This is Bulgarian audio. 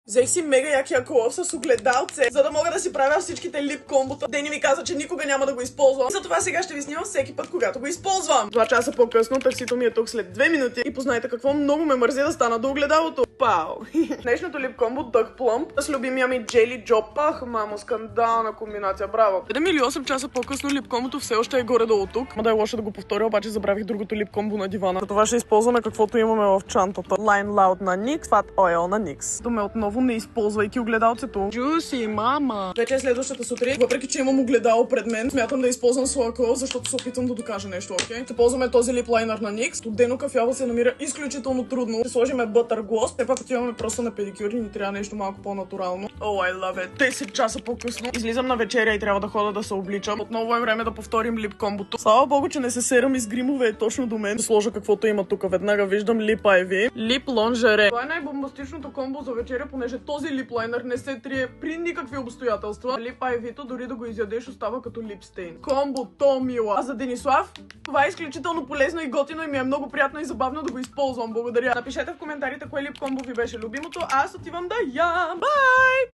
Взех си мега якия колов с огледалце, за да мога да си правя всичките лип комбота. Дени ми каза, че никога няма да го използвам. Затова сега ще ви снимам всеки път, когато го използвам. 2 часа по-късно таксито ми е тук след 2 минути и познайте какво много ме мързи да стана до огледалото. Пау! Днешното лип комбо Duck Plump с любимия ми Jelly Job. Ах, мамо, скандална комбинация, браво. 7 или 8 часа по-късно лип комбото все още е горе-долу тук. Ма да е лошо да го повторя, обаче забравих другото лип комбо на дивана. За това ще използваме каквото имаме в чантата. Line Loud на NYX, Fat Oil на NYX. Доме отново не използвайки огледалцето. Juicy, мама! Вече е следващата сутрин. Въпреки че имам огледало пред мен, смятам да използвам своя кров, защото се опитвам да докажа нещо, окей? Ще ползваме този лип лайнер на NYX. Студено кафяво се намира изключително трудно. Ще сложим Butter Gloss. Все пак отиваме просто на педикюр и ни трябва нещо малко по-натурално. Oh, I love it. 10 часа по-късно. Излизам на вечеря и трябва да хода да се обличам. Отново е време да повторим лип комбото. Слава богу, че не се серам из гримове точно до мен. Да сложа каквото има тук. Веднага виждам лип Ivy. Лип лонжере. Това е най-бомбастичното комбо за вечеря, понеже този лип лайнер не се трие при никакви обстоятелства. Лип Ivy-то дори да го изядеш остава като липстейн. Комбо то мила. А за Денислав, това е изключително полезно и готино и ми е много приятно и забавно да го използвам. Благодаря. Напишете в коментарите кое лип комбо ви беше любимото, а аз отивам да ям. Бай!